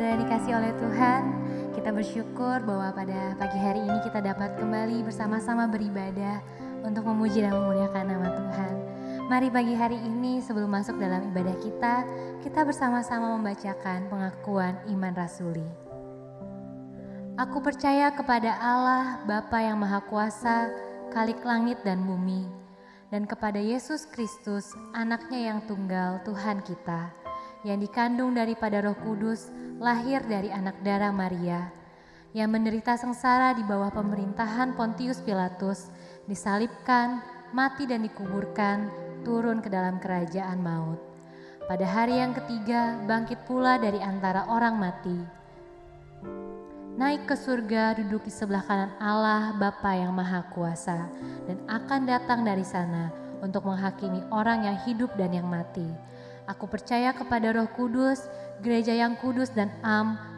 saudara yang dikasihi oleh Tuhan, kita bersyukur bahwa pada pagi hari ini kita dapat kembali bersama-sama beribadah untuk memuji dan memuliakan nama Tuhan. Mari pagi hari ini sebelum masuk dalam ibadah kita bersama-sama membacakan pengakuan iman rasuli. Aku percaya kepada Allah, Bapa yang Maha Kuasa, Khalik langit dan bumi, dan kepada Yesus Kristus, anaknya yang tunggal, Tuhan kita, yang dikandung daripada Roh Kudus, lahir dari anak darah Maria, yang menderita sengsara di bawah pemerintahan Pontius Pilatus, disalibkan, mati dan dikuburkan, turun ke dalam kerajaan maut. Pada hari yang ketiga, bangkit pula dari antara orang mati, naik ke surga, duduk di sebelah kanan Allah Bapa yang Maha Kuasa, dan akan datang dari sana untuk menghakimi orang yang hidup dan yang mati. Aku percaya kepada Roh Kudus, gereja yang kudus dan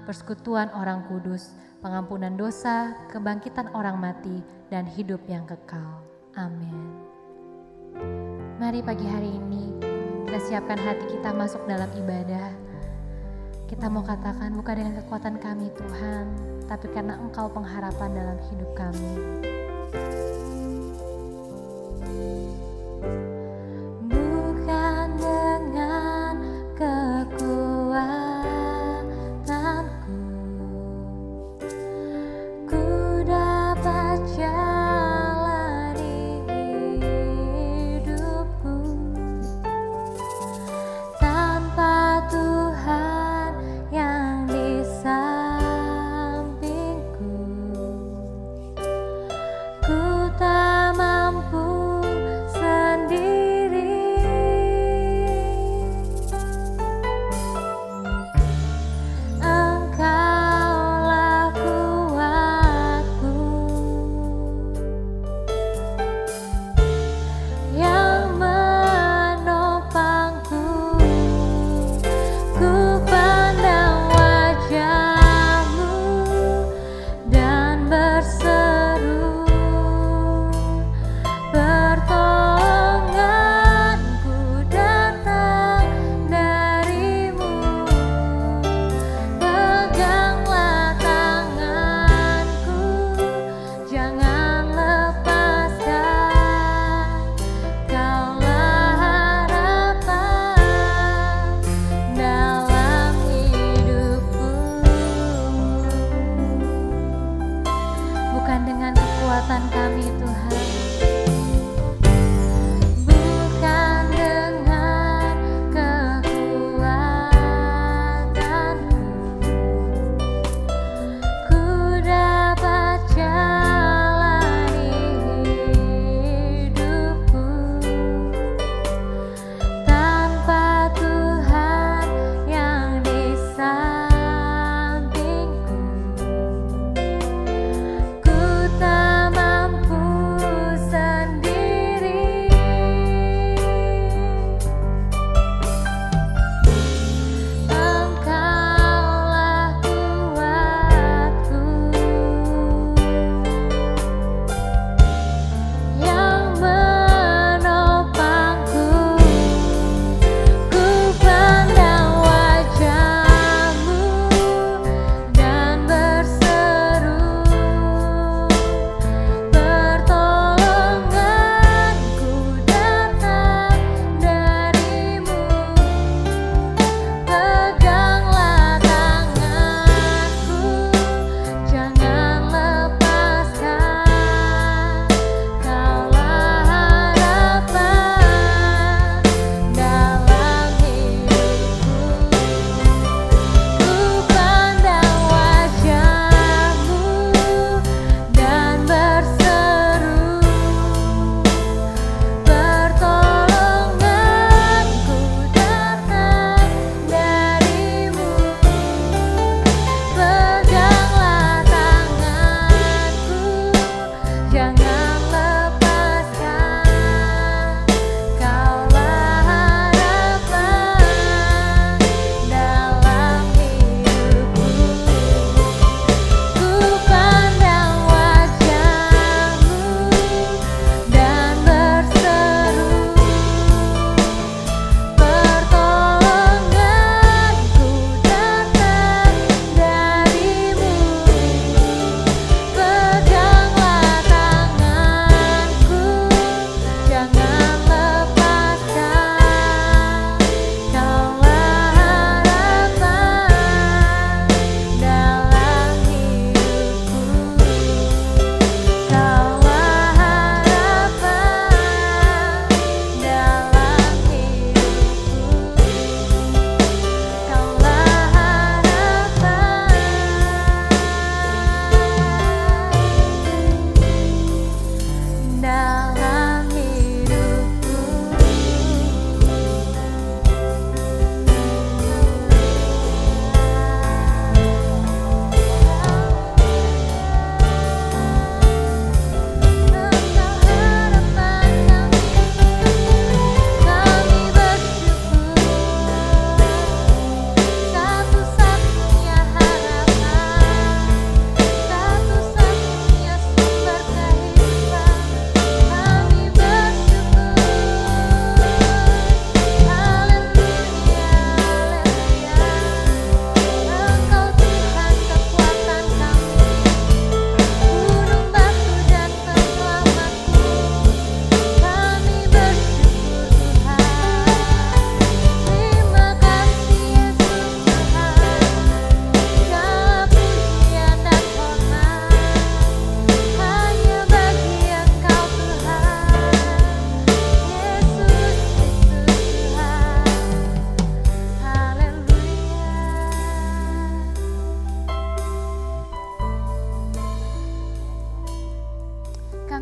persekutuan orang kudus, pengampunan dosa, kebangkitan orang mati, dan hidup yang kekal. Amin. Mari pagi hari ini kita siapkan hati kita masuk dalam ibadah. Kita mau katakan, bukan dengan kekuatan kami Tuhan, tapi karena Engkau pengharapan dalam hidup kami. Bukan dengan kekuatanku, ku dapat jalani hidupku tanpa Tuhan yang di sampingku. Ku tak mampu sendiri, Engkaulah kuatku yang menopangku. Ku pandang wajah-Mu dan berseru, pertolonganku datang dari-Mu. Peganglah tanganku, jangan lepaskan, Kaulah harapan dalam hidupku. Bukan dengan kekuatan kami Tuhan, bukan dengan kekuatanku, ku dapat jalani hidupku tanpa Tuhan yang di sampingku. Ku tak mampu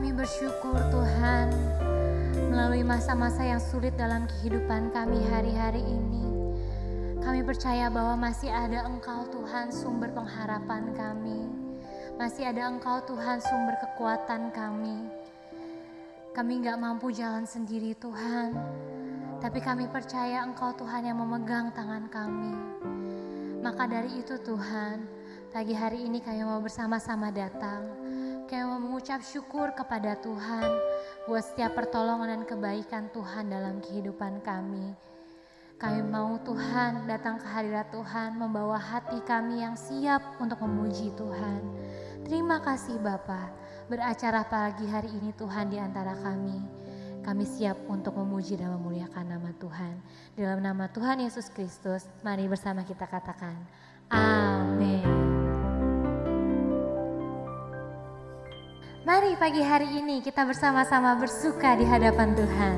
Kami bersyukur Tuhan, melalui masa-masa yang sulit dalam kehidupan kami hari-hari ini, kami percaya bahwa masih ada Engkau Tuhan sumber pengharapan kami. Masih ada Engkau Tuhan sumber kekuatan kami. Kami gak mampu jalan sendiri Tuhan, tapi kami percaya Engkau Tuhan yang memegang tangan kami. Maka dari itu Tuhan, pagi hari ini kami mau bersama-sama datang. Kami mau mengucap syukur kepada Tuhan buat setiap pertolongan dan kebaikan Tuhan dalam kehidupan kami. Kami mau Tuhan datang ke hadirat Tuhan membawa hati kami yang siap untuk memuji Tuhan. Terima kasih Bapa, beracara pagi hari ini Tuhan di antara kami. Kami siap untuk memuji dan memuliakan nama Tuhan. Dalam nama Tuhan Yesus Kristus, mari bersama kita katakan, Amin. Mari pagi hari ini kita bersama-sama bersuka di hadapan Tuhan.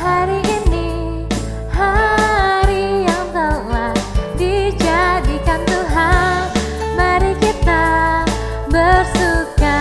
Hari ini, hari yang telah dijadikan Tuhan, mari kita bersuka.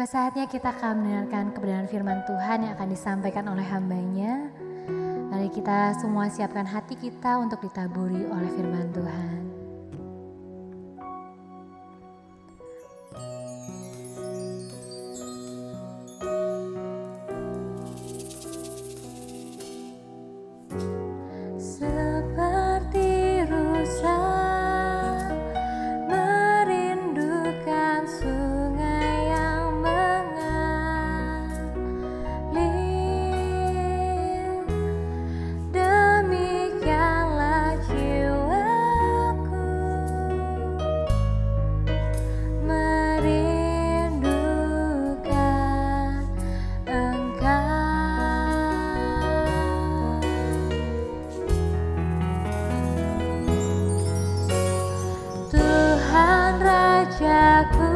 Tiba saatnya kita akan mendengarkan kebenaran firman Tuhan yang akan disampaikan oleh hamba-Nya. Mari kita semua siapkan hati kita untuk ditaburi oleh firman Tuhan. Seperti rusa merindukan sungai yang mengalir, demikianlah jiwaku merindukan Engkau. Tuhan Rajaku,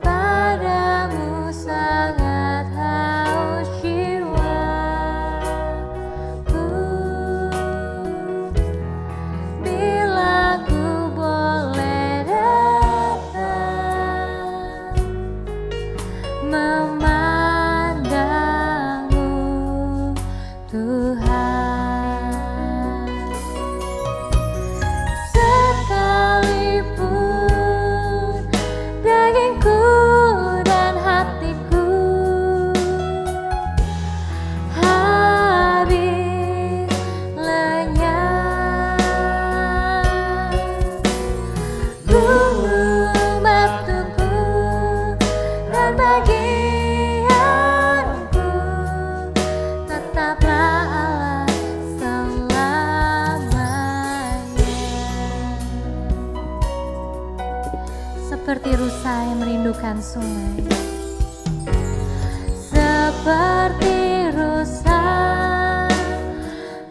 padamu sangat haus jiwaku. Bila ku boleh datang memandangmu, Tuhan. Sekalipun dagingku dan hatiku habis lenyap, gunung batuku dan bagianku tetaplah Allah selamanya. Seperti rusa yang merindukan sungai, seperti rusa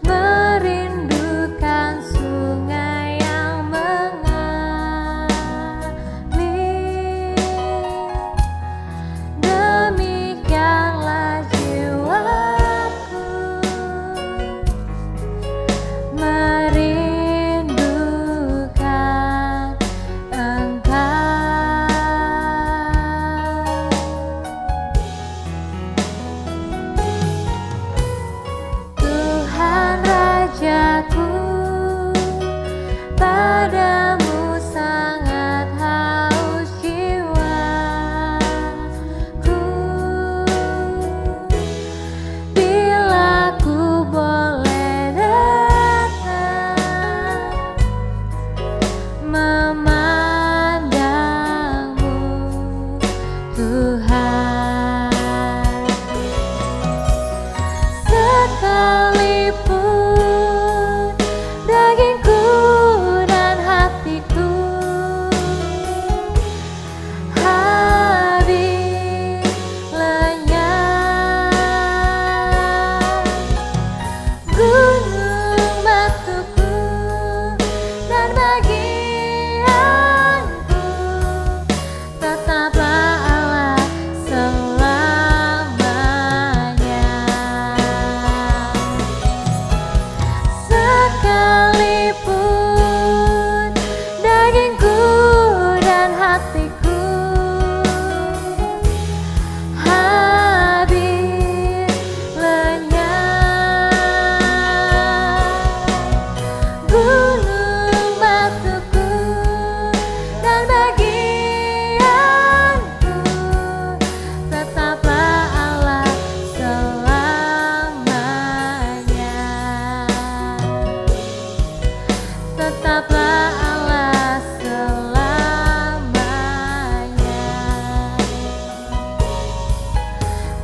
merindukan sungai yang mengalir, demikianlah jiwaku merindukan Engkau. Tuhan Rajaku, padamu sangat haus jiwaku. Bila ku boleh datang memandangmu, Tuhan. Sekalipun dagingku dan hatiku habis lenyap, gunung batuku dan bagianku tetaplah Allah selamanya. Sekalipun dagingku dan hatiku habis lenyap, gunung batuku dan bagianku tetaplah Allah selamanya. Tetaplah Allah selamanya.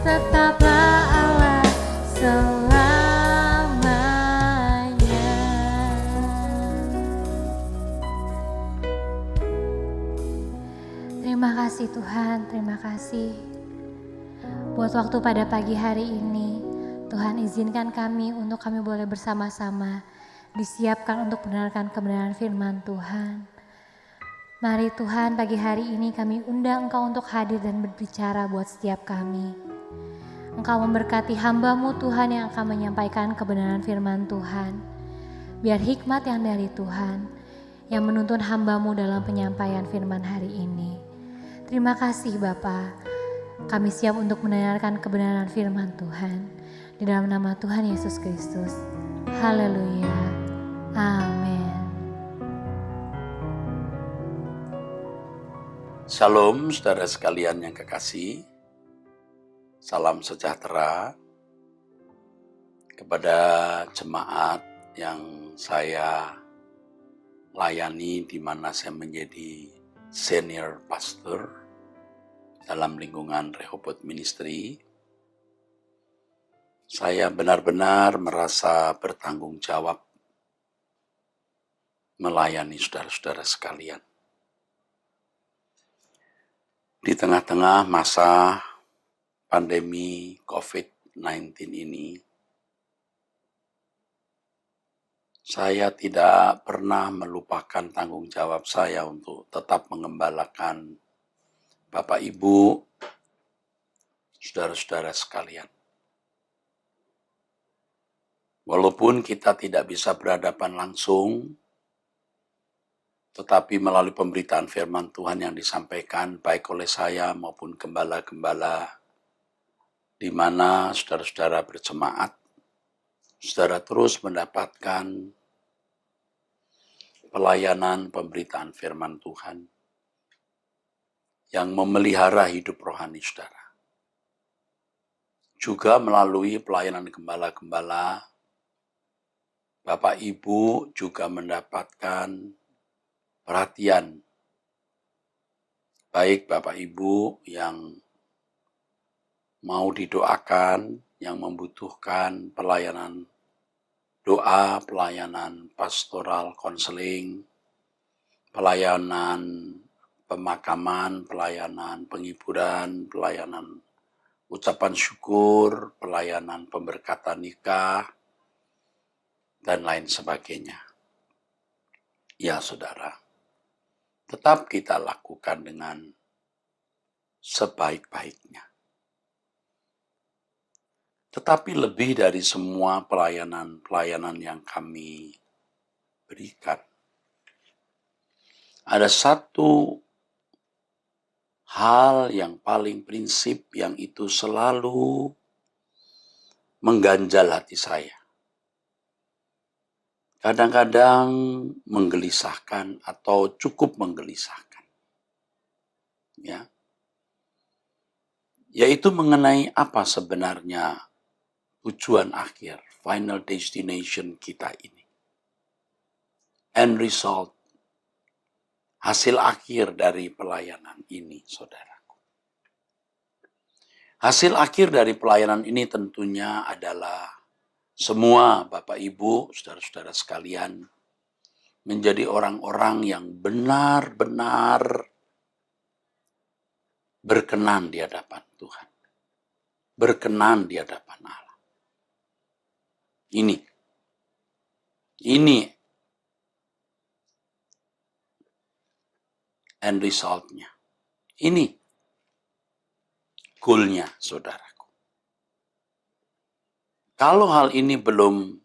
Tetaplah Allah selamanya. Terima kasih Tuhan, terima kasih buat waktu pada pagi hari ini. Tuhan izinkan kami untuk kami boleh bersama-sama disiapkan untuk mendengarkan kebenaran firman Tuhan. Mari Tuhan, pagi hari ini kami undang Engkau untuk hadir dan berbicara buat setiap kami. Engkau memberkati hamba-Mu Tuhan yang akan menyampaikan kebenaran firman Tuhan. Biar hikmat yang dari Tuhan yang menuntun hamba-Mu dalam penyampaian firman hari ini. Terima kasih Bapa. Kami siap untuk mendengarkan kebenaran firman Tuhan. Di dalam nama Tuhan Yesus Kristus. Haleluya. Amin. Shalom saudara sekalian yang kekasih. Salam sejahtera kepada jemaat yang saya layani di mana saya menjadi senior pastor dalam lingkungan Rehoboth Ministry. Saya benar-benar merasa bertanggung jawab melayani saudara-saudara sekalian. Di tengah-tengah masa pandemi COVID-19 ini, saya tidak pernah melupakan tanggung jawab saya untuk tetap mengembalakan Bapak Ibu, saudara-saudara sekalian. Walaupun kita tidak bisa berhadapan langsung, tetapi melalui pemberitaan firman Tuhan yang disampaikan baik oleh saya maupun gembala-gembala, di mana saudara-saudara berjemaat, saudara terus mendapatkan pelayanan pemberitaan firman Tuhan yang memelihara hidup rohani saudara. Juga melalui pelayanan gembala-gembala, Bapak Ibu juga mendapatkan perhatian. Baik Bapak Ibu yang mau didoakan, yang membutuhkan pelayanan doa, pelayanan pastoral, konseling, pelayanan pemakaman, pelayanan penghiburan, pelayanan ucapan syukur, pelayanan pemberkatan nikah, dan lain sebagainya. Ya saudara, tetap kita lakukan dengan sebaik-baiknya. Tetapi lebih dari semua pelayanan yang kami berikan, ada satu hal yang paling prinsip yang itu selalu mengganjal hati saya. Kadang-kadang menggelisahkan atau cukup menggelisahkan. Ya. Yaitu mengenai apa sebenarnya tujuan akhir, final destination kita ini. End result, hasil akhir dari pelayanan ini, saudaraku. Hasil akhir dari pelayanan ini tentunya adalah semua Bapak Ibu, saudara-saudara sekalian, menjadi orang-orang yang benar-benar berkenan di hadapan Tuhan. Berkenan di hadapan Allah. Ini end result-nya. Ini goal-nya, saudaraku. Kalau hal ini belum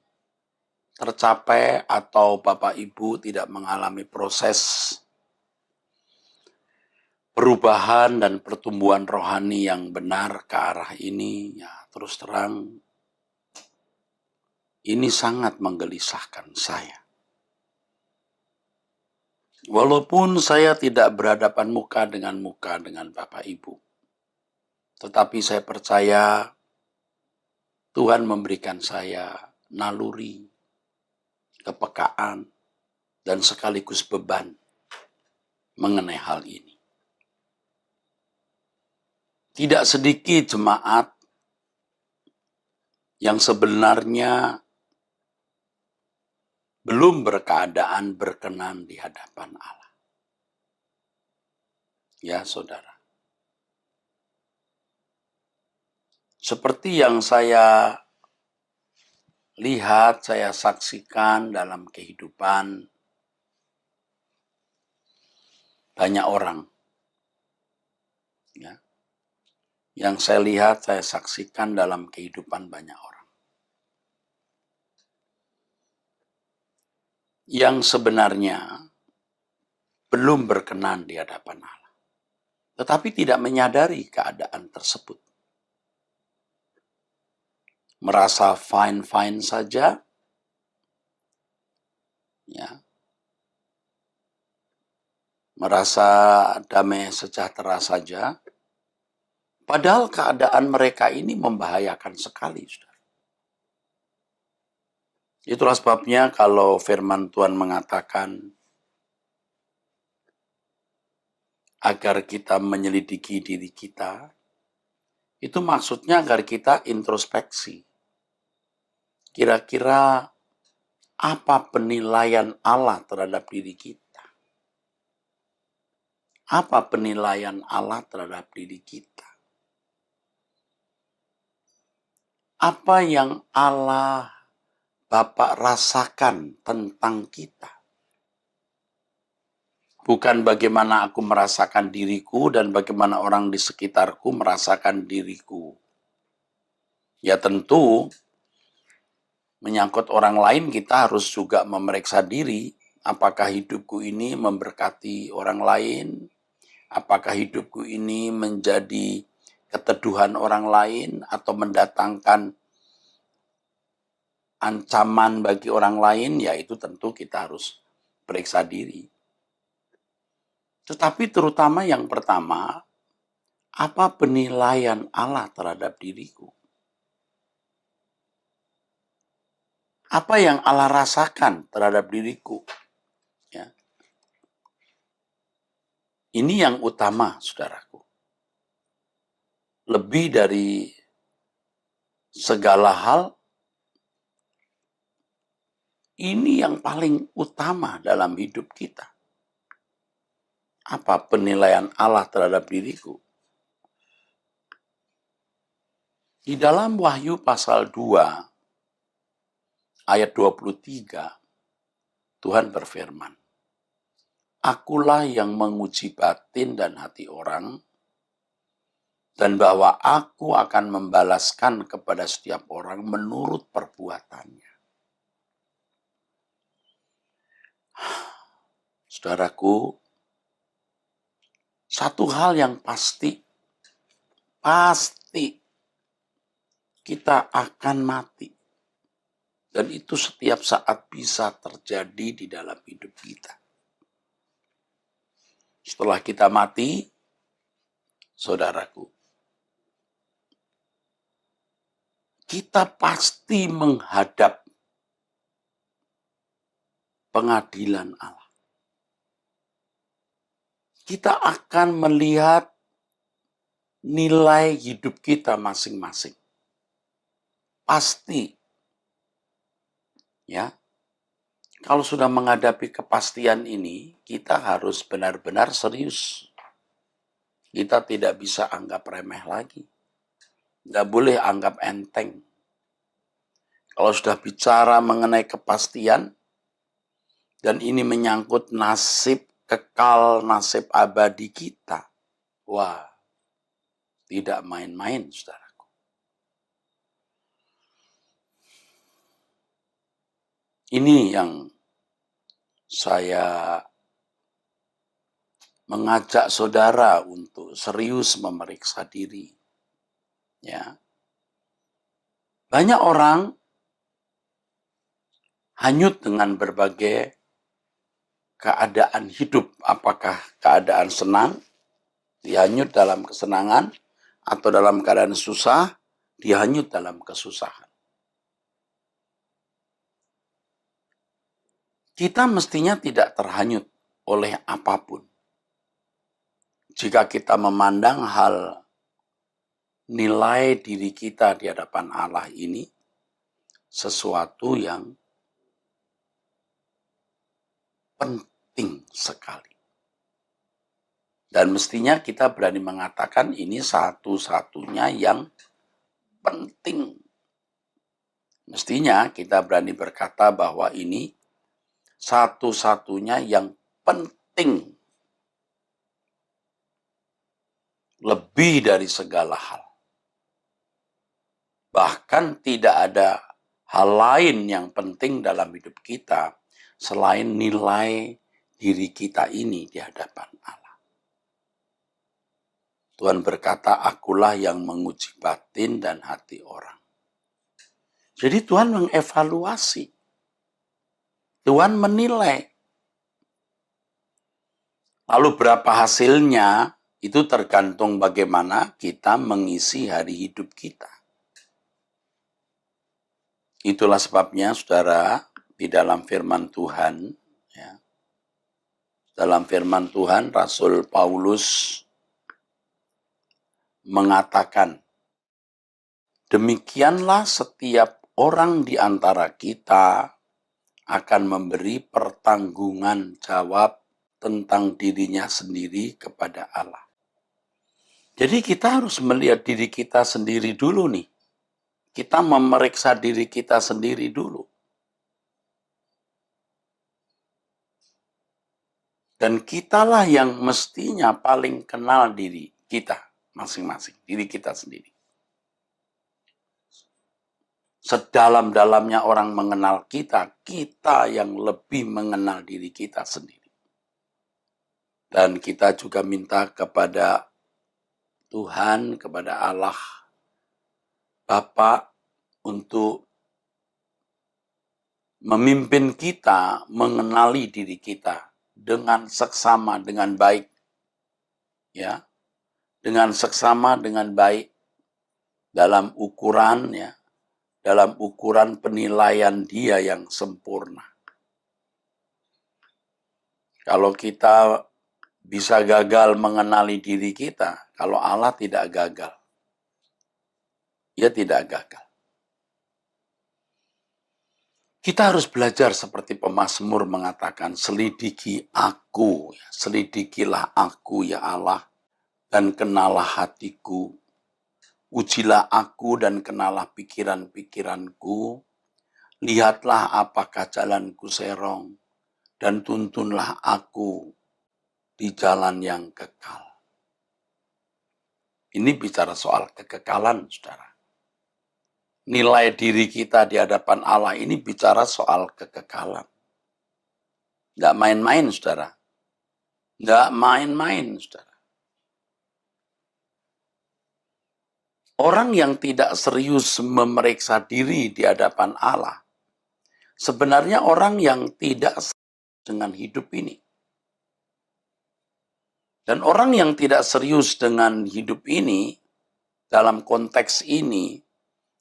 tercapai atau Bapak Ibu tidak mengalami proses perubahan dan pertumbuhan rohani yang benar ke arah ini, ya terus terang, ini sangat menggelisahkan saya. Walaupun saya tidak berhadapan muka dengan Bapak Ibu, tetapi saya percaya Tuhan memberikan saya naluri, kepekaan, dan sekaligus beban mengenai hal ini. Tidak sedikit jemaat yang sebenarnya belum berkeadaan berkenan di hadapan Allah. Ya saudara. Seperti yang saya lihat, saya saksikan dalam kehidupan banyak orang. Ya. Yang saya lihat, saya saksikan dalam kehidupan banyak orang. Yang sebenarnya belum berkenan di hadapan Allah. tetapi tidak menyadari keadaan tersebut. Merasa fine-fine saja, ya, merasa damai sejahtera saja, padahal keadaan mereka ini membahayakan sekali, saudara. Itulah sebabnya kalau firman Tuhan mengatakan agar kita menyelidiki diri kita, itu maksudnya agar kita introspeksi. Kira-kira apa penilaian Allah terhadap diri kita? Apa penilaian Allah terhadap diri kita? Apa yang Allah Bapa rasakan tentang kita? Bukan bagaimana aku merasakan diriku dan bagaimana orang di sekitarku merasakan diriku. Ya tentu, menyangkut orang lain kita harus juga memeriksa diri. Apakah hidupku ini memberkati orang lain? Apakah hidupku ini menjadi keteduhan orang lain atau mendatangkan ancaman bagi orang lain? Ya itu tentu kita harus periksa diri. Tetapi terutama yang pertama, apa penilaian Allah terhadap diriku? Apa yang Allah rasakan terhadap diriku? Ya. Ini yang utama, saudaraku. Lebih dari segala hal, ini yang paling utama dalam hidup kita. Apa penilaian Allah terhadap diriku? Di dalam Wahyu pasal 2, ayat 23, Tuhan berfirman, Akulah yang menguji batin dan hati orang, dan bahwa aku akan membalaskan kepada setiap orang menurut perbuatannya. Saudaraku, satu hal yang pasti kita akan mati. Dan itu setiap saat bisa terjadi di dalam hidup kita. Setelah kita mati, saudaraku, kita pasti menghadap pengadilan Allah. Kita akan melihat nilai hidup kita masing-masing. Pasti. Ya. Kalau sudah menghadapi kepastian ini, kita harus benar-benar serius. Kita tidak bisa anggap remeh lagi. Nggak boleh anggap enteng. Kalau sudah bicara mengenai kepastian, dan ini menyangkut nasib kekal, nasib abadi kita. Wah, tidak main-main, saudaraku. Ini yang saya mengajak saudara untuk serius memeriksa diri. Ya. Banyak orang hanyut dengan berbagai keadaan hidup, apakah keadaan senang, dihanyut dalam kesenangan, atau dalam keadaan susah, dihanyut dalam kesusahan. Kita mestinya tidak terhanyut oleh apapun. Jika kita memandang hal nilai diri kita di hadapan Allah ini sesuatu yang penting sekali. Dan mestinya kita berani mengatakan ini satu-satunya yang penting. Mestinya kita berani berkata bahwa ini satu-satunya yang penting. Lebih dari segala hal. Bahkan tidak ada hal lain yang penting dalam hidup kita selain nilai diri kita ini di hadapan Allah. Tuhan berkata, akulah yang menguji batin dan hati orang. Jadi Tuhan mengevaluasi. Tuhan menilai. Lalu berapa hasilnya, itu tergantung bagaimana kita mengisi hari hidup kita. Itulah sebabnya, saudara, di dalam firman Tuhan, ya, dalam firman Tuhan, Rasul Paulus mengatakan, demikianlah setiap orang di antara kita akan memberi pertanggungan jawab tentang dirinya sendiri kepada Allah. Jadi kita harus melihat diri kita sendiri dulu nih. Kita memeriksa diri kita sendiri dulu. Dan kitalah yang mestinya paling kenal diri kita masing-masing, diri kita sendiri. Sedalam-dalamnya orang mengenal kita, kita yang lebih mengenal diri kita sendiri. Dan kita juga minta kepada Tuhan, kepada Allah, Bapa, untuk memimpin kita mengenali diri kita dengan seksama, dengan baik. Ya, dengan seksama, dengan baik dalam ukuran, ya, dalam ukuran penilaian Dia yang sempurna. Kalau kita bisa gagal mengenali diri kita, kalau Allah tidak gagal, Dia tidak gagal. Kita harus belajar seperti pemazmur mengatakan, selidiki aku, selidikilah aku ya Allah, dan kenalah hatiku. Ujilah aku dan kenalah pikiran-pikiranku. Lihatlah apakah jalanku serong, dan tuntunlah aku di jalan yang kekal. Ini bicara soal kekekalan, saudara. Nilai diri kita di hadapan Allah ini bicara soal kekekalan. Nggak main-main, saudara. Nggak main-main, saudara. Orang yang tidak serius memeriksa diri di hadapan Allah, sebenarnya orang yang tidak serius dengan hidup ini. Dan orang yang tidak serius dengan hidup ini, dalam konteks ini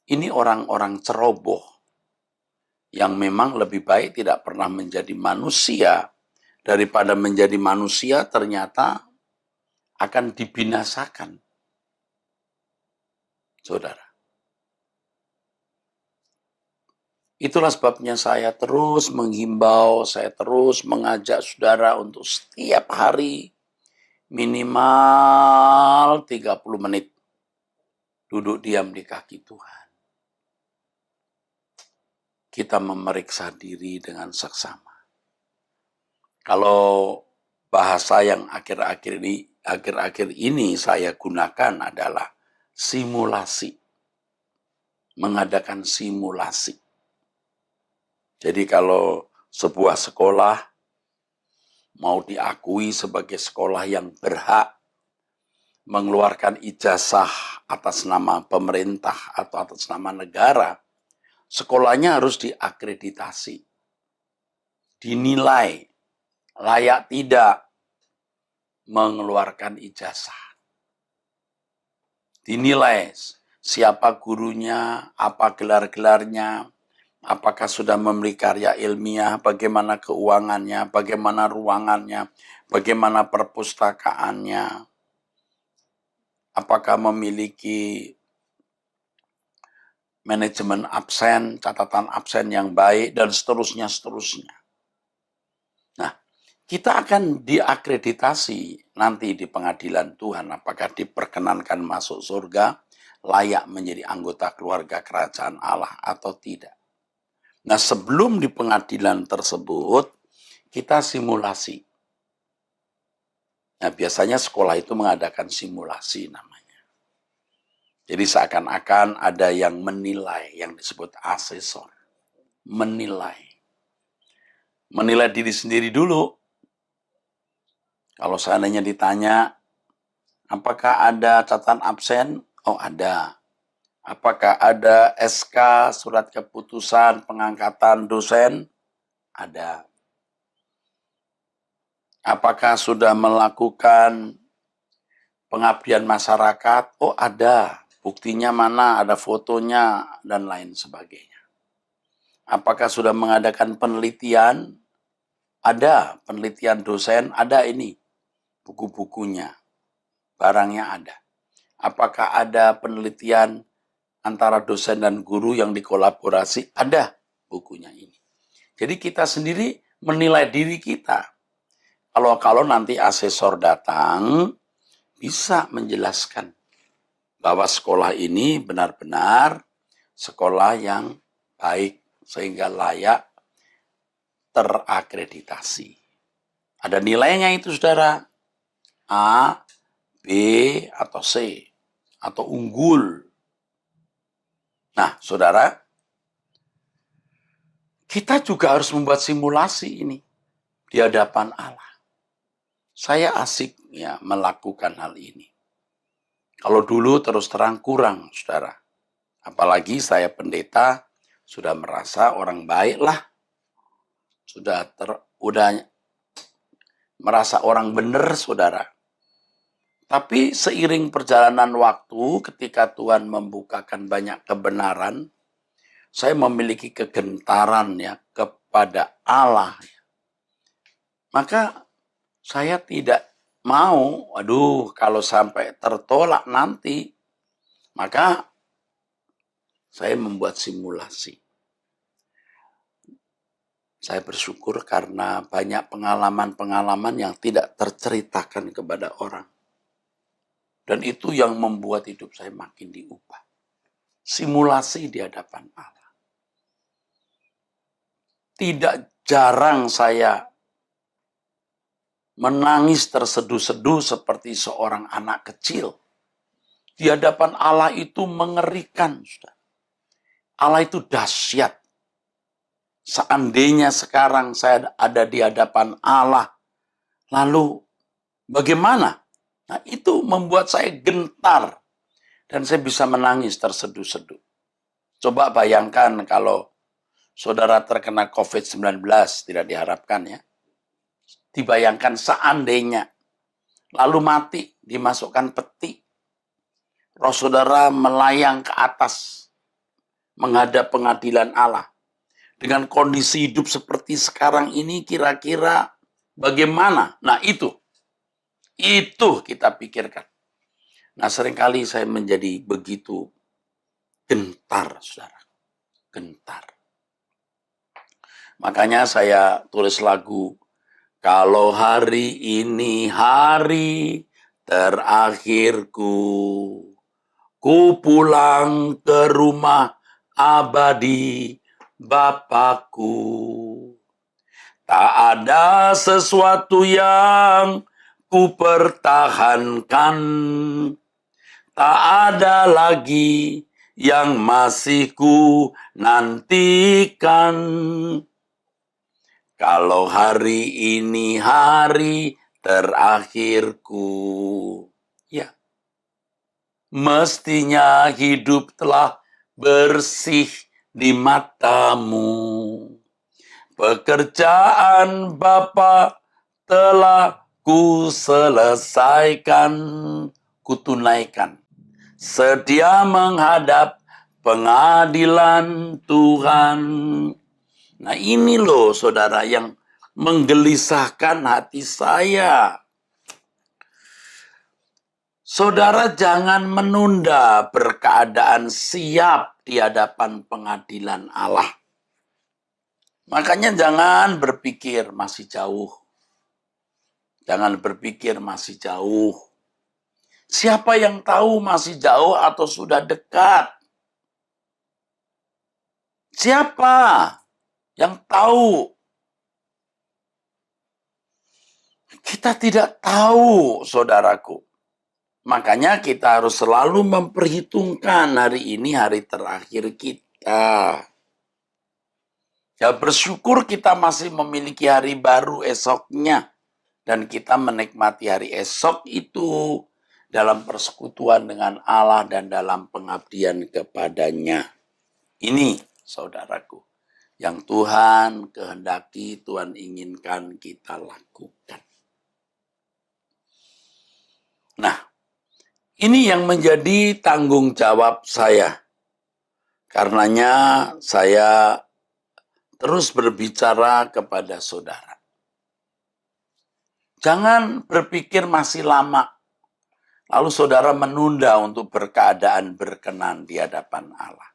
orang-orang ceroboh yang memang lebih baik tidak pernah menjadi manusia daripada menjadi manusia ternyata akan dibinasakan. Saudara. Itulah sebabnya saya terus menghimbau, saya terus mengajak saudara untuk setiap hari minimal 30 menit duduk diam di kaki Tuhan. Kita memeriksa diri dengan seksama. Kalau bahasa yang akhir-akhir ini saya gunakan adalah simulasi. Mengadakan simulasi. Jadi kalau sebuah sekolah mau diakui sebagai sekolah yang berhak mengeluarkan ijazah atas nama pemerintah atau atas nama negara, sekolahnya harus diakreditasi, dinilai, layak tidak mengeluarkan ijazah. Dinilai siapa gurunya, apa gelar-gelarnya, apakah sudah memiliki karya ilmiah, bagaimana keuangannya, bagaimana ruangannya, bagaimana perpustakaannya, apakah memiliki manajemen absen, catatan absen yang baik, dan seterusnya. Nah, kita akan diakreditasi nanti di pengadilan Tuhan, apakah diperkenankan masuk surga, layak menjadi anggota keluarga kerajaan Allah atau tidak. Nah, sebelum di pengadilan tersebut, kita simulasi. Nah, biasanya sekolah itu mengadakan simulasi namanya. Jadi seakan-akan ada yang menilai, yang disebut asesor. Menilai diri sendiri dulu. Kalau seandainya ditanya, Apakah ada catatan absen? Oh, ada. Apakah ada SK, surat keputusan pengangkatan dosen? Ada. Apakah sudah melakukan pengabdian masyarakat? Oh, ada. Buktinya mana? Ada fotonya dan lain sebagainya. Apakah sudah mengadakan penelitian? Ada. Penelitian dosen? Ada ini. Buku-bukunya. Barangnya ada. Apakah ada penelitian antara dosen dan guru yang dikolaborasi? Ada bukunya ini. Jadi kita sendiri menilai diri kita. Kalau nanti asesor datang, bisa menjelaskan bahwa sekolah ini benar-benar sekolah yang baik sehingga layak terakreditasi. Ada nilainya itu, saudara. A, B, atau C, atau unggul. Nah, saudara, kita juga harus membuat simulasi ini di hadapan Allah. Saya asik ya melakukan hal ini. Kalau dulu terus terang kurang, saudara. Apalagi saya pendeta, sudah merasa orang baik lah. Udah merasa orang benar, saudara. Tapi seiring perjalanan waktu, ketika Tuhan membukakan banyak kebenaran, saya memiliki kegentaran ya kepada Allah. Maka saya tidak mau, kalau sampai tertolak nanti, maka saya membuat simulasi. Saya bersyukur karena banyak pengalaman-pengalaman yang tidak terceritakan kepada orang. Dan itu yang membuat hidup saya makin diubah. Simulasi di hadapan Allah. Tidak jarang saya menangis terseduh-seduh seperti seorang anak kecil. Di hadapan Allah itu mengerikan. Allah itu dahsyat. Seandainya sekarang saya ada di hadapan Allah, lalu bagaimana? Nah, itu membuat saya gentar. Dan saya bisa menangis terseduh-seduh. Coba bayangkan kalau saudara terkena COVID-19, tidak diharapkan ya. Dibayangkan seandainya, lalu mati, dimasukkan peti. Roh saudara melayang ke atas, menghadap pengadilan Allah. Dengan kondisi hidup seperti sekarang ini, kira-kira bagaimana? Nah itu kita pikirkan. Nah seringkali saya menjadi begitu gentar, saudara. Gentar. Makanya saya tulis lagu, kalau hari ini hari terakhirku, ku pulang ke rumah abadi Bapakku. Tak ada sesuatu yang ku pertahankan, tak ada lagi yang masih ku nantikan. Kalau hari ini hari terakhirku, ya, mestinya hidup telah bersih di matamu. Pekerjaan Bapa telah ku selesaikan, ku tunaikan. Sedia menghadap pengadilan Tuhan. Nah ini loh saudara yang menggelisahkan hati saya. Saudara jangan menunda berkeadaan siap di hadapan pengadilan Allah. Makanya jangan berpikir masih jauh. Jangan berpikir masih jauh. Siapa yang tahu masih jauh atau sudah dekat? Siapa yang tahu? Kita tidak tahu, saudaraku. Makanya kita harus selalu memperhitungkan hari ini hari terakhir kita. Ya bersyukur kita masih memiliki hari baru esoknya. Dan kita menikmati hari esok itu dalam persekutuan dengan Allah dan dalam pengabdian kepadanya. Ini, saudaraku, yang Tuhan kehendaki, Tuhan inginkan kita lakukan. Nah, ini yang menjadi tanggung jawab saya. Karenanya saya terus berbicara kepada saudara. Jangan berpikir masih lama, lalu saudara menunda untuk berkeadaan berkenan di hadapan Allah.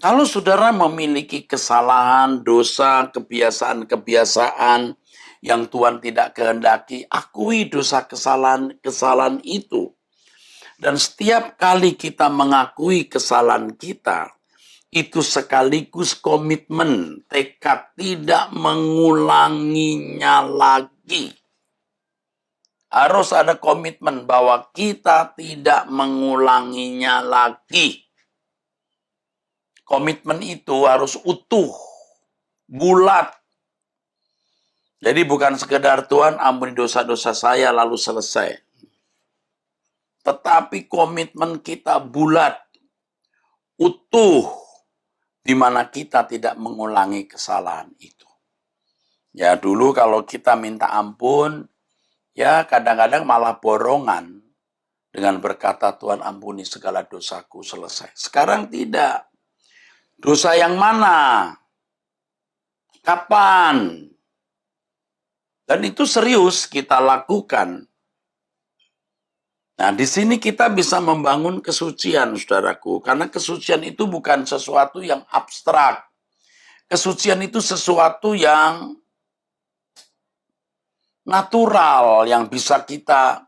Kalau saudara memiliki kesalahan, dosa, kebiasaan-kebiasaan yang Tuhan tidak kehendaki, akui dosa kesalahan itu. Dan setiap kali kita mengakui kesalahan kita, itu sekaligus komitmen, tekad tidak mengulanginya lagi. Harus ada komitmen bahwa kita tidak mengulanginya lagi. Komitmen itu harus utuh, bulat. Jadi bukan sekedar Tuhan ampuni dosa-dosa saya lalu selesai. Tetapi komitmen kita bulat, utuh, di mana kita tidak mengulangi kesalahan itu. Ya dulu kalau kita minta ampun, ya kadang-kadang malah borongan dengan berkata Tuhan ampuni segala dosaku selesai. Sekarang tidak. Dosa yang mana? Kapan? Dan itu serius kita lakukan. Nah, di sini kita bisa membangun kesucian, saudaraku. Karena kesucian itu bukan sesuatu yang abstrak. Kesucian itu sesuatu yang natural, yang bisa kita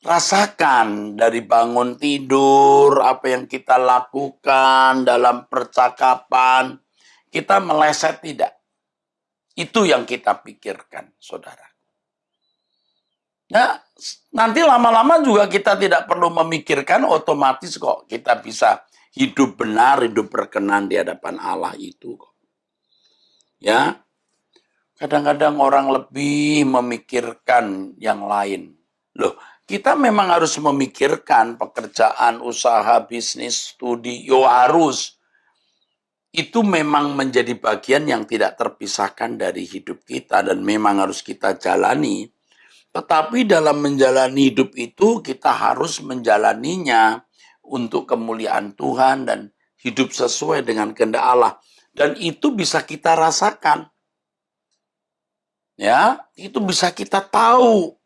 rasakan dari bangun tidur, apa yang kita lakukan dalam percakapan. Kita meleset tidak. Itu yang kita pikirkan, saudara. Nah, nanti lama-lama juga kita tidak perlu memikirkan, otomatis kok kita bisa hidup benar, hidup berkenan di hadapan Allah itu kok. Ya, kadang-kadang orang lebih memikirkan yang lain. Loh, kita memang harus memikirkan pekerjaan, usaha, bisnis, studi, harus. Itu memang menjadi bagian yang tidak terpisahkan dari hidup kita dan memang harus kita jalani. Tetapi dalam menjalani hidup itu kita harus menjalaninya untuk kemuliaan Tuhan dan hidup sesuai dengan kehendak Allah. Dan itu bisa kita rasakan. Ya, itu bisa kita tahu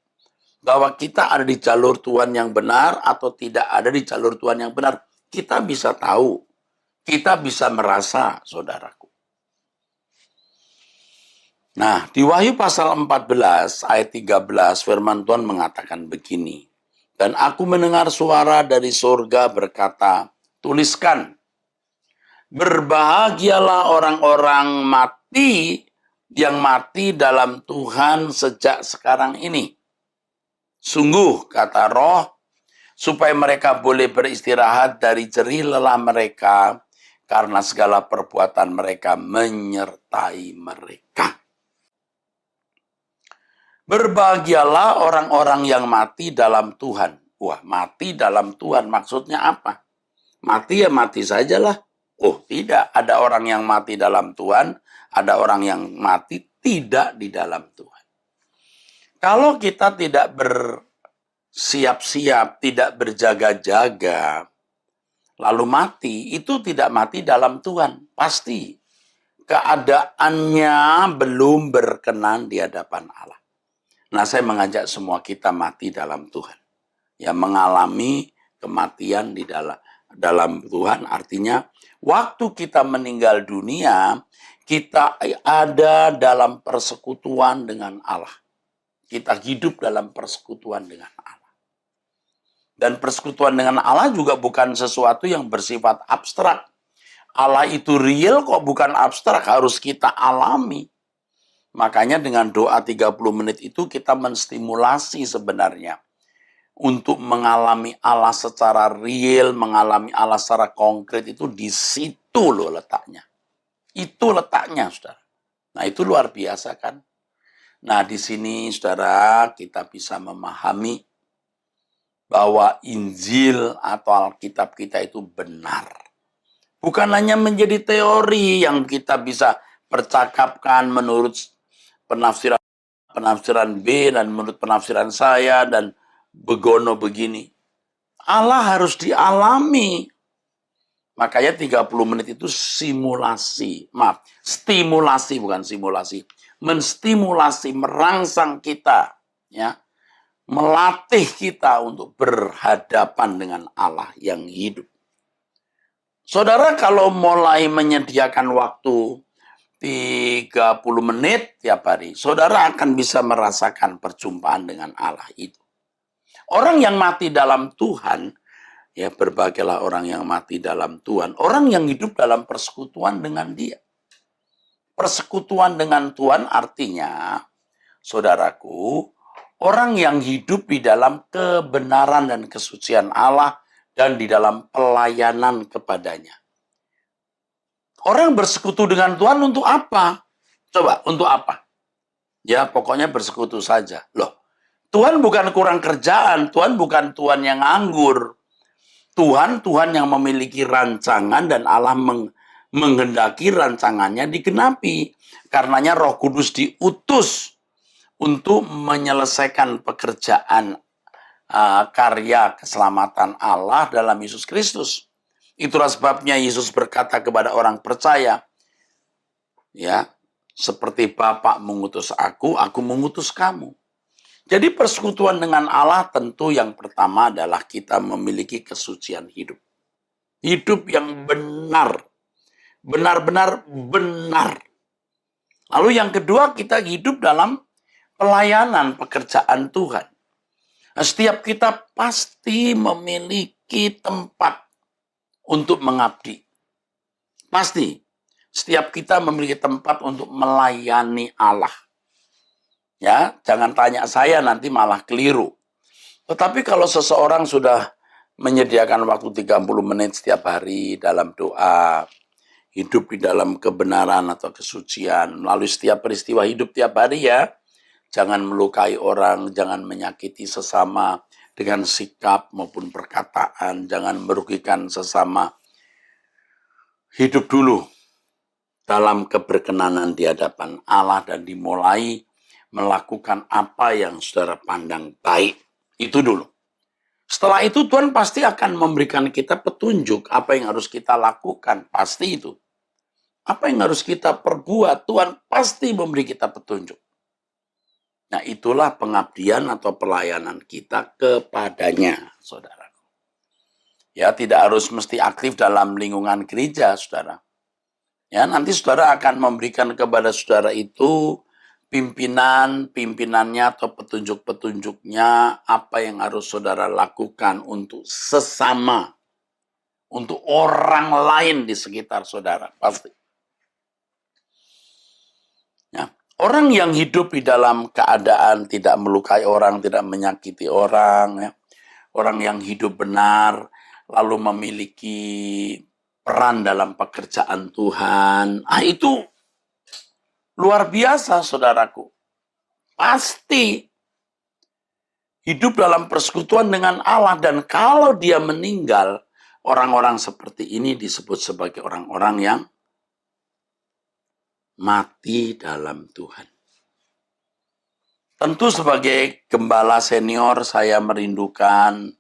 bahwa kita ada di jalur Tuhan yang benar atau tidak ada di jalur Tuhan yang benar. Kita bisa tahu. Kita bisa merasa, saudaraku. Nah, di Wahyu pasal 14 ayat 13 firman Tuhan mengatakan begini. Dan aku mendengar suara dari surga berkata, tuliskan, berbahagialah orang-orang mati yang mati dalam Tuhan sejak sekarang ini. Sungguh, kata Roh, supaya mereka boleh beristirahat dari jerih lelah mereka, karena segala perbuatan mereka menyertai mereka. Berbahagialah orang-orang yang mati dalam Tuhan. Wah, mati dalam Tuhan maksudnya apa? Mati ya mati sajalah. Oh, tidak. Ada orang yang mati dalam Tuhan, ada orang yang mati tidak di dalam Tuhan. Kalau kita tidak bersiap-siap, tidak berjaga-jaga, lalu mati, itu tidak mati dalam Tuhan. Pasti keadaannya belum berkenan di hadapan Allah. Nah, saya mengajak semua kita mati dalam Tuhan. Ya, mengalami kematian di dalam Tuhan artinya waktu kita meninggal dunia, kita ada dalam persekutuan dengan Allah. Kita hidup dalam persekutuan dengan Allah. Dan persekutuan dengan Allah juga bukan sesuatu yang bersifat abstrak. Allah itu real kok bukan abstrak, harus kita alami. Makanya dengan doa 30 menit itu kita menstimulasi sebenarnya. Untuk mengalami Allah secara real, mengalami Allah secara konkret itu di situ loh letaknya. Itu letaknya, saudara. Nah itu luar biasa kan. Nah di sini saudara kita bisa memahami bahwa Injil atau Alkitab kita itu benar. Bukan hanya menjadi teori yang kita bisa percakapkan menurut penafsiran B dan menurut penafsiran saya dan begono begini. Allah harus dialami. Makanya 30 menit itu simulasi. Maaf, stimulasi bukan simulasi. Menstimulasi, merangsang kita, ya, melatih kita untuk berhadapan dengan Allah yang hidup. Saudara kalau mulai menyediakan waktu 30 menit tiap hari, saudara akan bisa merasakan perjumpaan dengan Allah itu. Orang yang mati dalam Tuhan, ya berbahagialah orang yang mati dalam Tuhan. Orang yang hidup dalam persekutuan dengan Dia. Persekutuan dengan Tuhan artinya, saudaraku, orang yang hidup di dalam kebenaran dan kesucian Allah dan di dalam pelayanan kepadanya. Orang bersekutu dengan Tuhan untuk apa? Coba, untuk apa? Ya, pokoknya bersekutu saja. Loh, Tuhan bukan kurang kerjaan, Tuhan bukan Tuhan yang nganggur. Tuhan yang memiliki rancangan dan Allah menghendaki rancangannya digenapi. Karenanya Roh Kudus diutus untuk menyelesaikan pekerjaan karya keselamatan Allah dalam Yesus Kristus. Itulah sebabnya Yesus berkata kepada orang percaya, ya, seperti Bapa mengutus aku mengutus kamu. Jadi persekutuan dengan Allah tentu yang pertama adalah kita memiliki kesucian hidup. Hidup yang benar. Benar-benar benar. Lalu yang kedua, kita hidup dalam pelayanan pekerjaan Tuhan. Nah, setiap kita pasti memiliki tempat untuk mengabdi. Pasti. Setiap kita memiliki tempat untuk melayani Allah. Ya, jangan tanya saya nanti malah keliru. Tetapi kalau seseorang sudah menyediakan waktu 30 menit setiap hari dalam doa, hidup di dalam kebenaran atau kesucian, melalui setiap peristiwa hidup tiap hari ya, jangan melukai orang, jangan menyakiti sesama dengan sikap maupun perkataan, jangan merugikan sesama. Hidup dulu dalam keberkenanan di hadapan Allah dan dimulai melakukan apa yang saudara pandang baik. Itu dulu. Setelah itu Tuhan pasti akan memberikan kita petunjuk apa yang harus kita lakukan. Pasti itu. Apa yang harus kita perbuat, Tuhan pasti memberi kita petunjuk. Nah, itulah pengabdian atau pelayanan kita kepadanya, saudara. Ya, tidak harus mesti aktif dalam lingkungan gereja, saudara. Ya, nanti saudara akan memberikan kepada saudara itu pimpinannya atau petunjuk-petunjuknya apa yang harus saudara lakukan untuk sesama, untuk orang lain di sekitar saudara, pasti. Ya, orang yang hidup di dalam keadaan tidak melukai orang, tidak menyakiti orang, ya, orang yang hidup benar, lalu memiliki peran dalam pekerjaan Tuhan, itu luar biasa, saudaraku. Pasti hidup dalam persekutuan dengan Allah. Dan kalau dia meninggal, orang-orang seperti ini disebut sebagai orang-orang yang mati dalam Tuhan. Tentu sebagai gembala senior, saya merindukan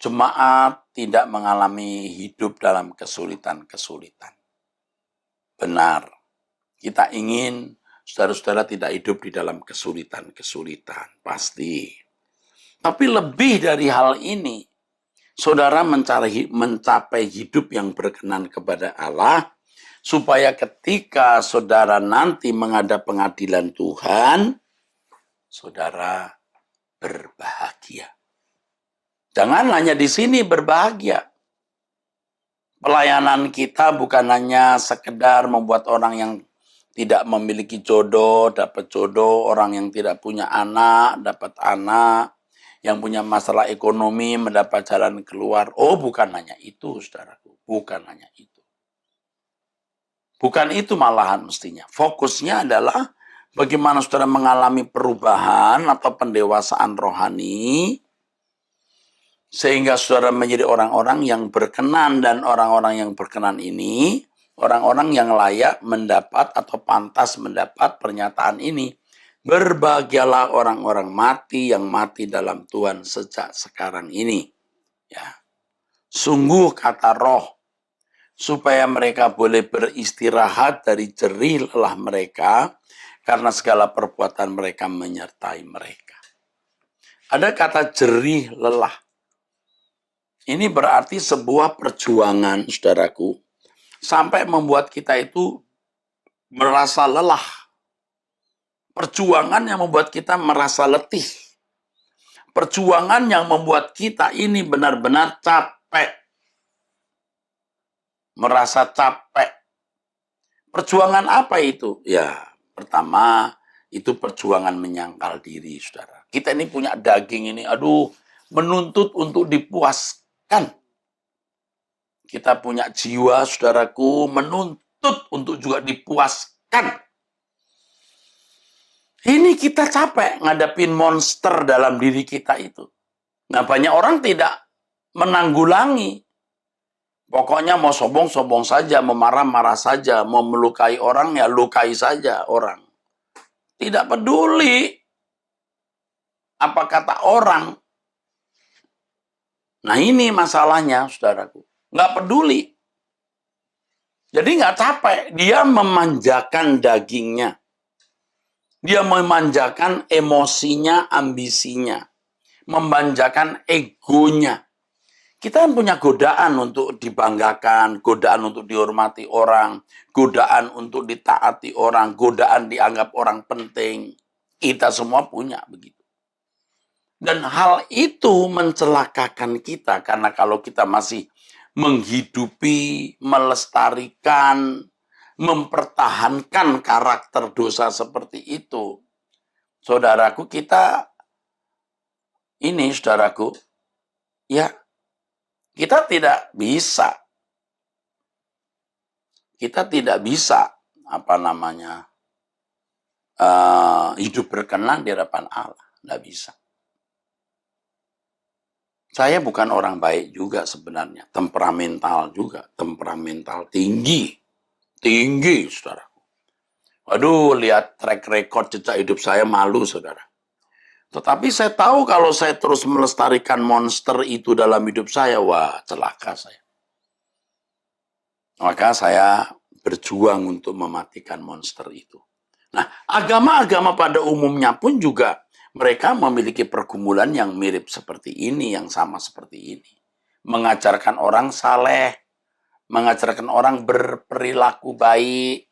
jemaat tidak mengalami hidup dalam kesulitan-kesulitan. Benar. Kita ingin saudara-saudara tidak hidup di dalam kesulitan-kesulitan, pasti. Tapi lebih dari hal ini, saudara mencapai hidup yang berkenan kepada Allah, supaya ketika saudara nanti menghadap pengadilan Tuhan, saudara berbahagia. Jangan hanya di sini berbahagia. Pelayanan kita bukan hanya sekedar membuat orang yang tidak memiliki jodoh, dapat jodoh, orang yang tidak punya anak, dapat anak, yang punya masalah ekonomi, mendapat jalan keluar. Oh, bukan hanya itu, saudaraku. Bukan hanya itu. Bukan itu malahan mestinya. Fokusnya adalah bagaimana saudara mengalami perubahan atau pendewasaan rohani, Sehingga saudara menjadi orang-orang yang berkenan, dan orang-orang yang berkenan ini, orang-orang yang layak mendapat atau pantas mendapat pernyataan ini. Berbahagialah orang-orang mati yang mati dalam Tuhan sejak sekarang ini. Ya. Sungguh kata Roh, supaya mereka boleh beristirahat dari jerih lelah mereka, karena segala perbuatan mereka menyertai mereka. Ada kata jerih lelah. Ini berarti sebuah perjuangan, saudaraku, sampai membuat kita itu merasa lelah. Perjuangan yang membuat kita merasa letih. Perjuangan yang membuat kita ini benar-benar capek. Merasa capek. Perjuangan apa itu? Ya, pertama, itu perjuangan menyangkal diri, saudara. Kita ini punya daging ini, menuntut untuk dipuaskan. Kita punya jiwa, saudaraku, menuntut untuk juga dipuaskan. Ini kita capek ngadepin monster dalam diri kita itu. Nah, banyak orang tidak menanggulangi. Pokoknya mau sombong-sombong saja, mau marah-marah saja, mau melukai orang, ya lukai saja orang. Tidak peduli apa kata orang. Nah, ini masalahnya, saudaraku. Nggak peduli. Jadi nggak capek. Dia memanjakan dagingnya. Dia memanjakan emosinya, ambisinya. Memanjakan egonya. Kita kan punya godaan untuk dibanggakan, godaan untuk dihormati orang, godaan untuk ditaati orang, godaan dianggap orang penting. Kita semua punya begitu. Dan hal itu mencelakakan kita, karena kalau kita masih menghidupi, melestarikan, mempertahankan karakter dosa seperti itu, saudaraku, kita tidak bisa. Kita tidak bisa hidup berkenan di hadapan Allah. Tidak bisa. Saya bukan orang baik juga sebenarnya. Temperamental juga. Temperamental tinggi. Tinggi, saudara. Waduh, lihat track record jejak hidup saya, malu, saudara. Tetapi saya tahu kalau saya terus melestarikan monster itu dalam hidup saya, wah, celaka saya. Maka saya berjuang untuk mematikan monster itu. Nah, agama-agama pada umumnya pun juga mereka memiliki pergumulan yang mirip seperti ini, yang sama seperti ini. Mengajarkan orang saleh, mengajarkan orang berperilaku baik,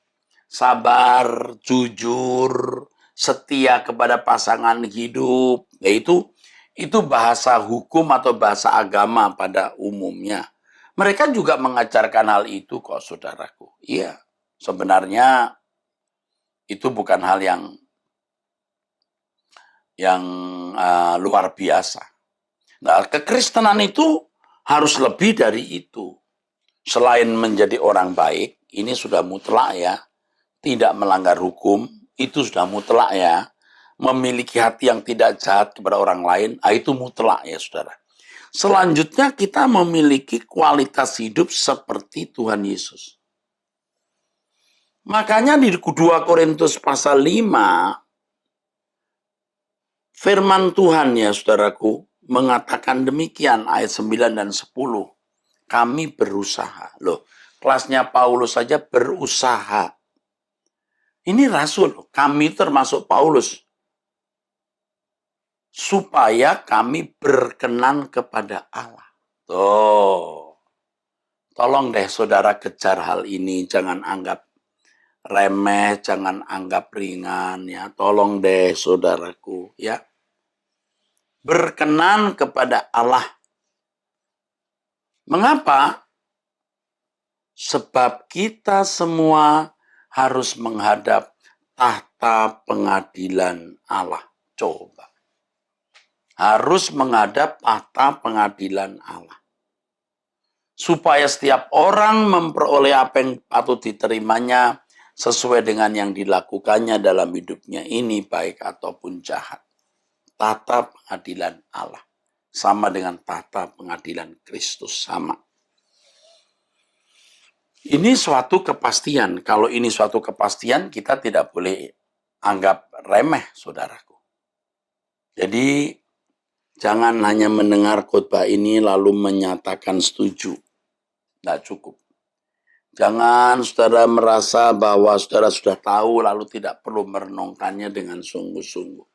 sabar, jujur, setia kepada pasangan hidup. Yaitu itu bahasa hukum atau bahasa agama pada umumnya. Mereka juga mengajarkan hal itu kok, saudaraku. Iya, sebenarnya itu bukan hal yang luar biasa. Nah, kekristenan itu harus lebih dari itu. Selain menjadi orang baik, ini sudah mutlak ya. Tidak melanggar hukum, itu sudah mutlak ya. Memiliki hati yang tidak jahat kepada orang lain, itu mutlak ya, saudara. Selanjutnya kita memiliki kualitas hidup seperti Tuhan Yesus. Makanya di 2 Korintus pasal 5, firman Tuhan ya, saudaraku, mengatakan demikian, ayat 9 dan 10. Kami berusaha. Loh, kelasnya Paulus saja berusaha. Ini rasul, kami termasuk Paulus. Supaya kami berkenan kepada Allah. Tolong deh saudara kejar hal ini, jangan anggap remeh, jangan anggap ringan ya. Tolong deh saudaraku ya. Berkenan kepada Allah. Mengapa? Sebab kita semua harus menghadap tahta pengadilan Allah. Coba. Harus menghadap tahta pengadilan Allah. Supaya setiap orang memperoleh apa yang patut diterimanya sesuai dengan yang dilakukannya dalam hidupnya ini, baik ataupun jahat. Tahta pengadilan Allah. sama dengan tahta pengadilan Kristus, sama. Ini suatu kepastian. Kalau ini suatu kepastian, kita tidak boleh anggap remeh, saudaraku. Jadi, jangan hanya mendengar khotbah ini lalu menyatakan setuju. Tidak cukup. Jangan saudara merasa bahwa saudara sudah tahu lalu tidak perlu merenungkannya dengan sungguh-sungguh.